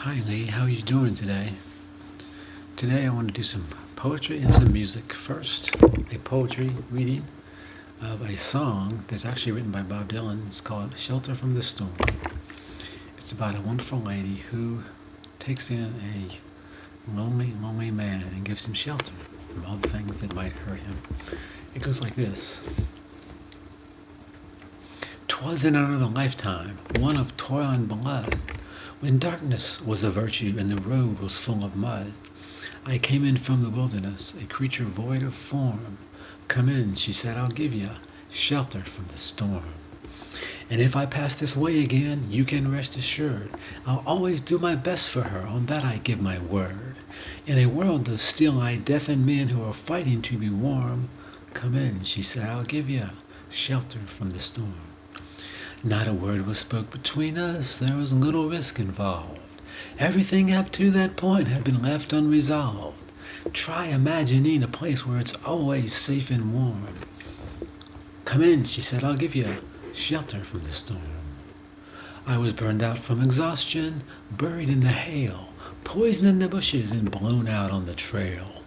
Hi Lee, how are you doing today? Today I want to do some poetry and some music. First, a poetry reading of a song that's actually written by Bob Dylan. It's called Shelter from the Storm. It's about a wonderful lady who takes in a lonely, lonely man and gives him shelter from all the things that might hurt him. It goes like this. 'Twas in another lifetime, one of toil and blood, when darkness was a virtue and the road was full of mud. I came in from the wilderness, a creature void of form. Come in, she said, I'll give you shelter from the storm. And if I pass this way again, you can rest assured, I'll always do my best for her, on that I give my word. In a world of still-eyed death and men who are fighting to be warm, come in, she said, I'll give you shelter from the storm. Not a word was spoke between us, there was little risk involved. Everything up to that point had been left unresolved. Try imagining a place where it's always safe and warm. Come in, she said, I'll give you shelter from the storm. I was burned out from exhaustion, buried in the hail, poisoned in the bushes and blown out on the trail.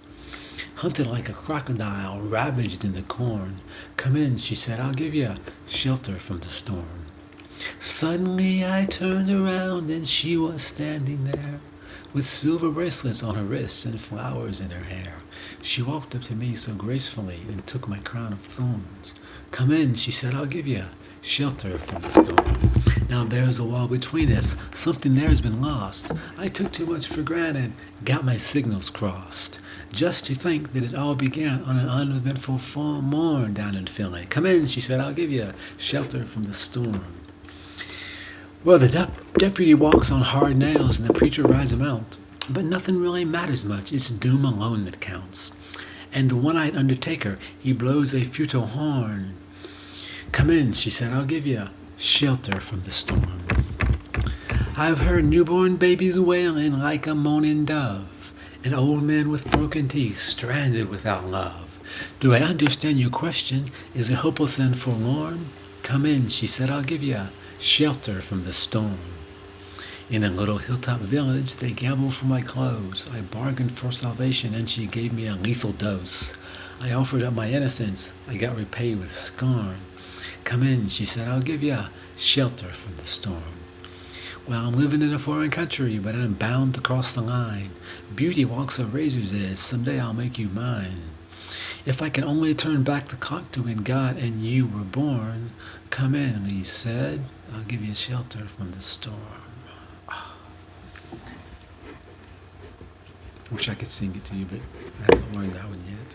Hunted like a crocodile, ravaged in the corn. Come in, she said, I'll give you shelter from the storm. Suddenly I turned around and she was standing there, with silver bracelets on her wrists and flowers in her hair. She walked up to me so gracefully and took my crown of thorns. Come in, she said, I'll give you shelter from the storm. Now there's a wall between us, something there has been lost. I took too much for granted, got my signals crossed. Just to think that it all began on an uneventful fall morn down in Philly. Come in, she said, I'll give you shelter from the storm. Well, the deputy walks on hard nails and the preacher rides him out. But nothing really matters much, it's doom alone that counts. And the one-eyed undertaker, he blows a futile horn. Come in, she said, I'll give you shelter from the storm. I've heard newborn babies wailing like a moaning dove, an old man with broken teeth, stranded without love. Do I understand your question? Is it hopeless and forlorn? Come in, she said, I'll give you shelter from the storm. In a little hilltop village, they gambled for my clothes. I bargained for salvation, and she gave me a lethal dose. I offered up my innocence. I got repaid with scorn. Come in, she said, I'll give you shelter from the storm. Well, I'm living in a foreign country, but I'm bound to cross the line. Beauty walks a razor's edge. Someday I'll make you mine. If I can only turn back the clock to when God and you were born, come in, he said. I'll give you shelter from the storm. Wish I could sing it to you, but I haven't learned that one yet.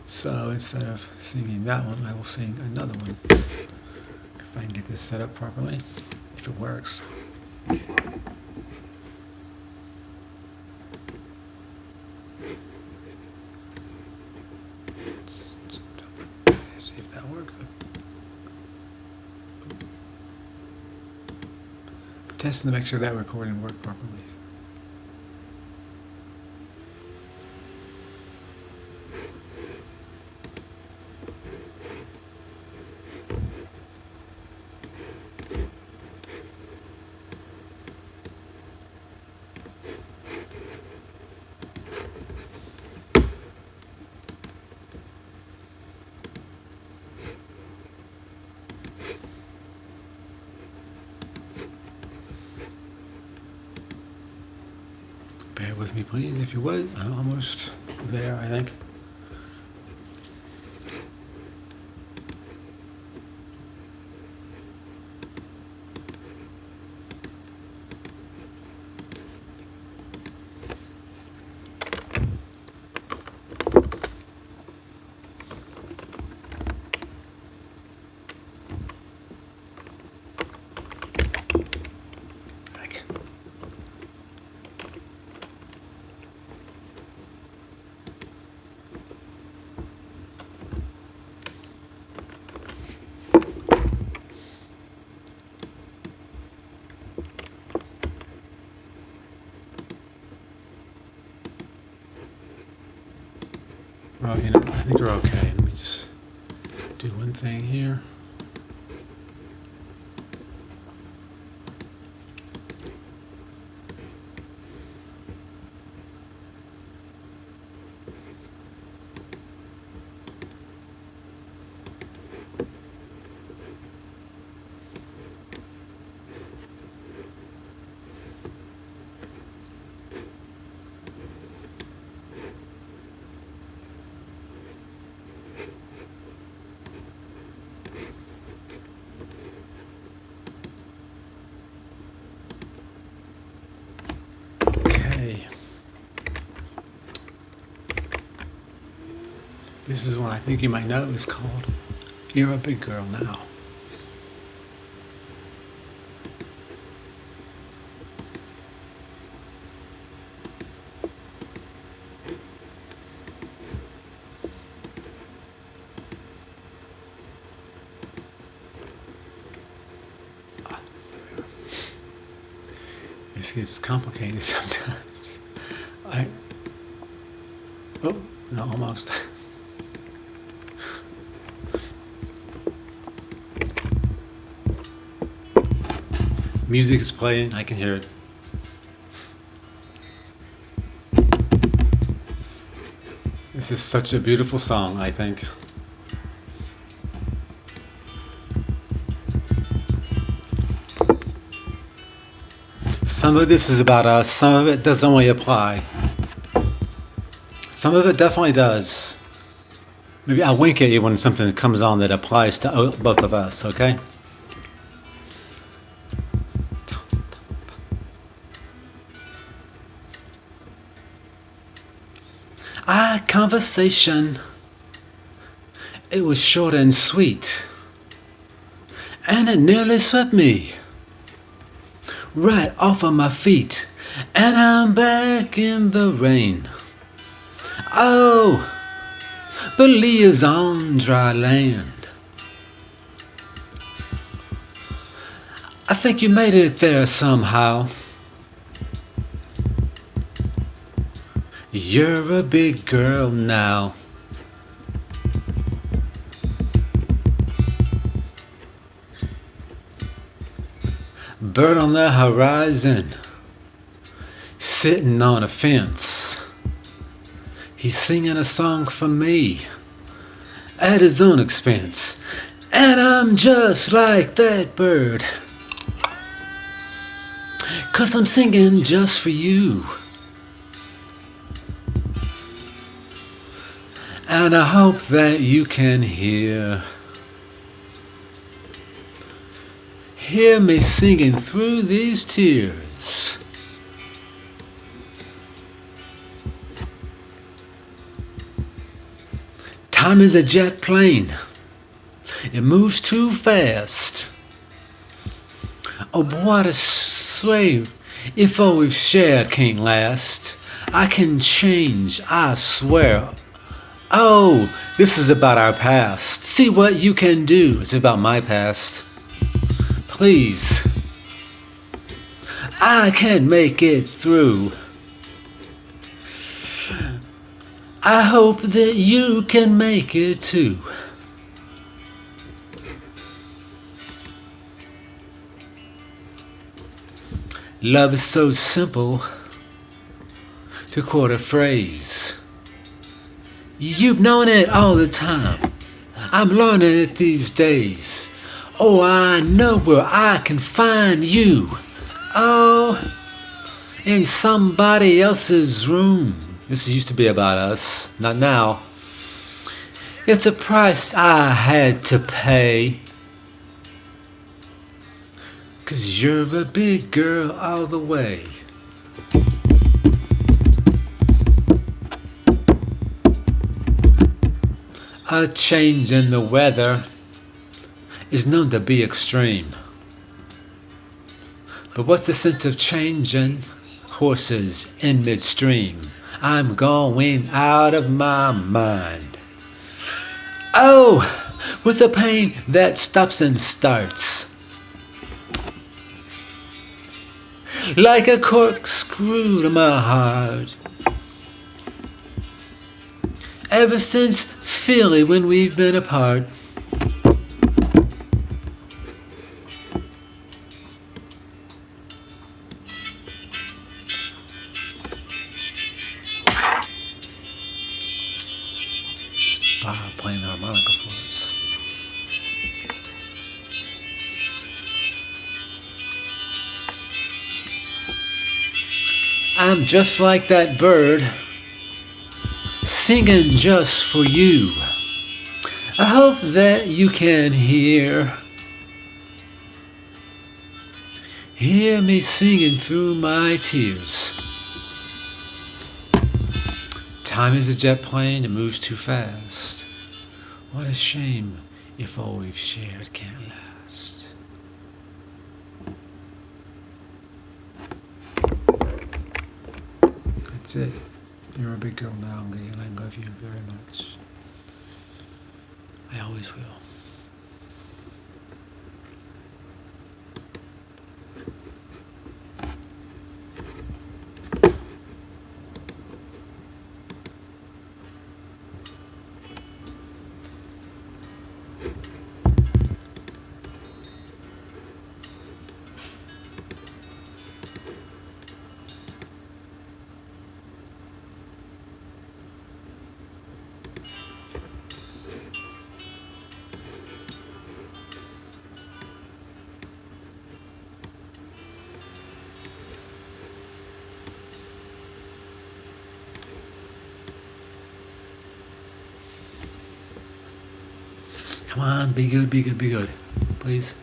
So instead of singing that one, I will sing another one. If I can get this set up properly, if it works. See if that works. I'm testing to make sure that recording worked properly. Bear with me, please, if you would. I'm almost there, I think. Well, you know, I think we're okay. Let me just do one thing here. This is one I think you might know. It's called You're a Big Girl Now. This gets complicated sometimes. Oh, no, almost. Music is playing, I can hear it. This is such a beautiful song, I think. Some of this is about us, some of it doesn't really apply. Some of it definitely does. Maybe I'll wink at you when something comes on that applies to both of us, okay? Our conversation, it was short and sweet, and it nearly swept me right off of my feet, and I'm back in the rain. Oh, but Leah's on dry land. I think you made it there somehow. You're a big girl now. Bird on the horizon, sitting on a fence. He's singing a song for me at his own expense. And I'm just like that bird, 'cause I'm singing just for you. And I hope that you can hear me singing through these tears. Time is a jet plane. It moves too fast. Oh, what a slave. If all we've shared can't last, I can change, I swear. Oh, this is about our past. See what you can do. It's about my past. Please. I can make it through. I hope that you can make it too. Love is so simple, to quote a phrase. You've known it all the time. I'm learning it these days. Oh, I know where I can find you. Oh, in somebody else's room. This used to be about us, not now. It's a price I had to pay. 'Cause you're a big girl all the way. A change in the weather is known to be extreme. But what's the sense of changing horses in midstream? I'm going out of my mind. Oh, with a pain that stops and starts, like a corkscrew to my heart. Ever since Philly, when we've been apart. Bob playing the harmonica for us. I'm just like that bird, singing just for you. I hope that you can hear me singing through my tears. Time is a jet plane, it moves too fast. What a shame if all we've shared can't last. That's it. You're a big girl now, Lee, and I love you very much. I always will. Come on, be good, be good, be good. Please.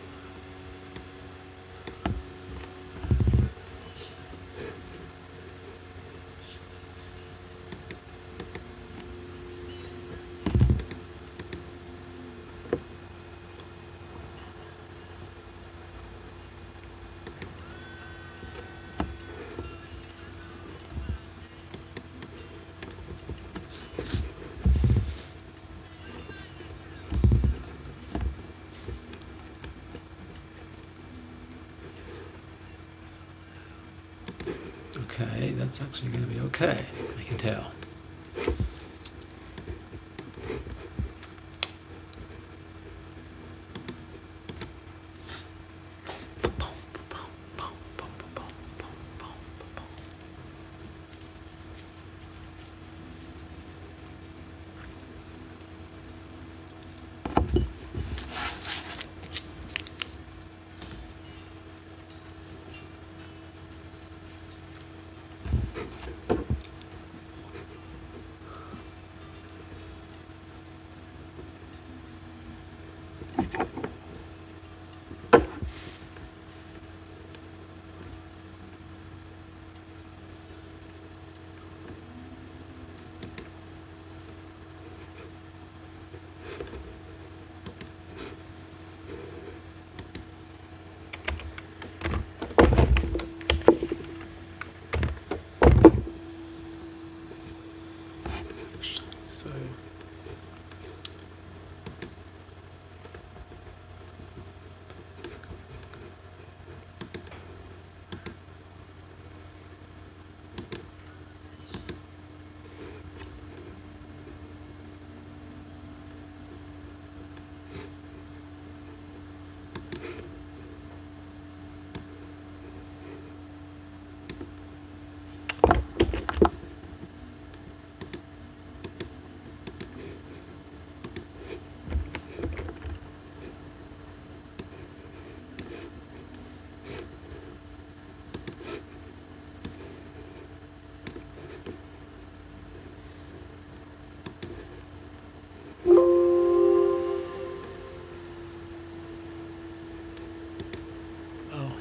Okay, that's actually going to be okay. I can tell. So oh,